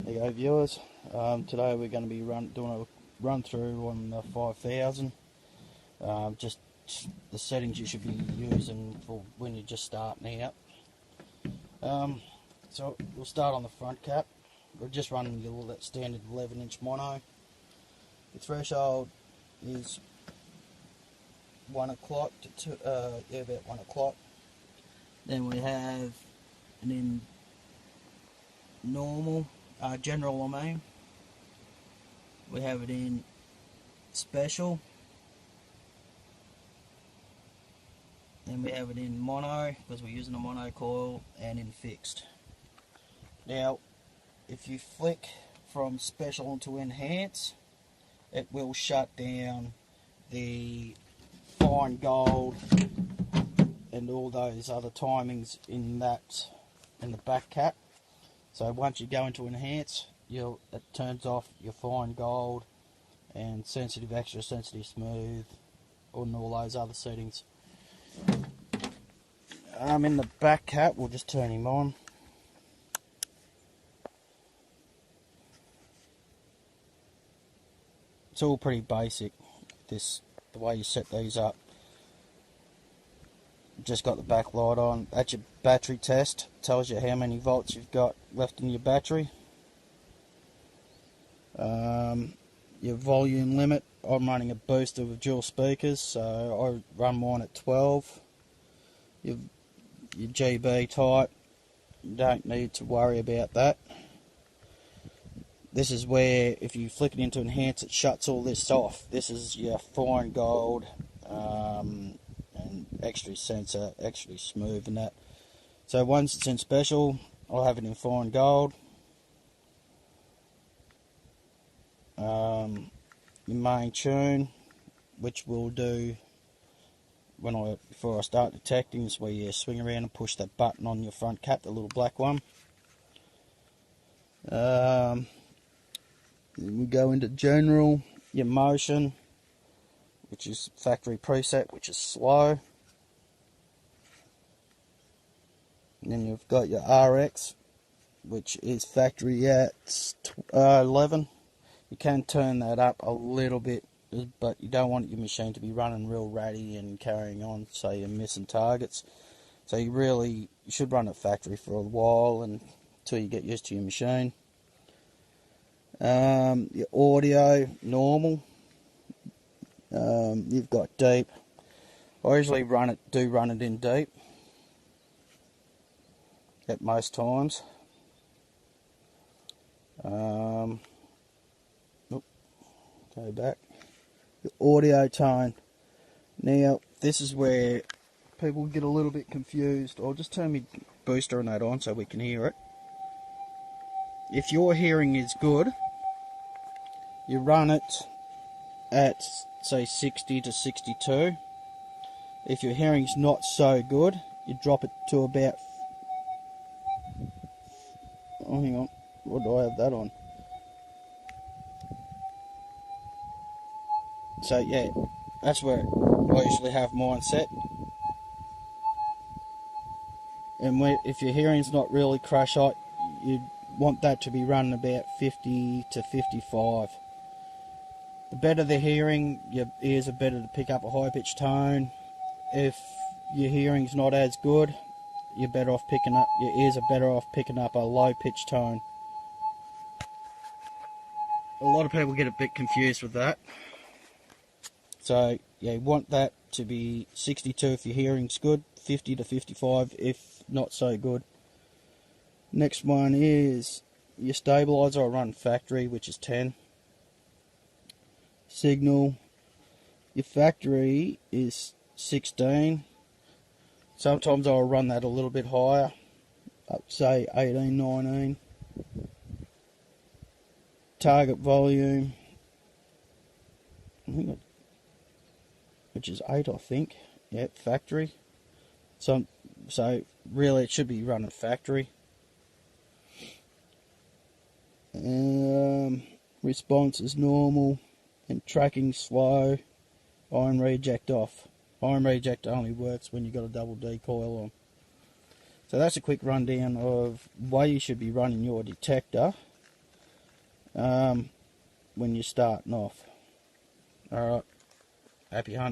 There you go, viewers. Today we're going to be doing a run through on the 5000. Just the settings you should be using for when you're just starting out. So we'll start on the front cap. We're just running your standard 11-inch mono. The threshold is 1 o'clock to about 1 o'clock. Then we have an in normal, general I mean. We have it in special. Then we have it in mono, because we're using a mono coil, and in fixed. Now, if you flick from special to enhance, it will shut down the fine gold and all those other timings in the back cap. So once you go into enhance, it turns off your fine gold and sensitive, extra sensitive, smooth, and all those other settings. In the back cap, we'll just turn him on. It's all pretty basic, the way you set these up. Just got the back light on. That's your battery test. Tells you how many volts you've got left in your battery. Your volume limit. I'm running a booster with dual speakers, so I run mine at 12. Your GB type, you don't need to worry about that. This is where, if you flick it into enhance, it shuts all this off. This is your fine gold, and extra sensor, extra smooth and that. So once it's in special, I'll have it in fine gold. Your main tune, which we'll do before I start detecting, is where you swing around and push that button on your front cap, the little black one. We go into general, your motion, which is factory preset, which is slow. And then you've got your RX, which is factory at 11. You can turn that up a little bit, but you don't want your machine to be running real ratty and carrying on, so you're missing targets. So you should run at factory for a while until you get used to your machine. Your audio, normal. You've got deep. I usually run it in deep at most times. Go back. Your audio tone. Now, this is where people get a little bit confused. I'll just turn my booster and that on so we can hear it. If your hearing is good, you run it at, say, 60 to 62. If your hearing's not so good, you drop it to about... Oh, hang on. What do I have that on? So, yeah, that's where I usually have mine set. And if your hearing's not really crash hot, you want that to be running about 50 to 55. The better the hearing, your ears are better to pick up a high-pitched tone. If your hearing's not as good, your ears are better off picking up a low-pitched tone. A lot of people get a bit confused with that. So, yeah, you want that to be 62 if your hearing's good, 50 to 55 if not so good. Next one is your stabilizer. I run factory, which is 10. Signal, your factory is 16. Sometimes I'll run that a little bit higher, up say 18, 19. Target volume, which is 8, I think. Yeah, factory. So really it should be running factory. Response is normal and tracking slow. Iron reject off. Iron reject only works when you've got a double D coil on. So that's a quick rundown of why you should be running your detector. when you're starting off. Alright, happy hunting.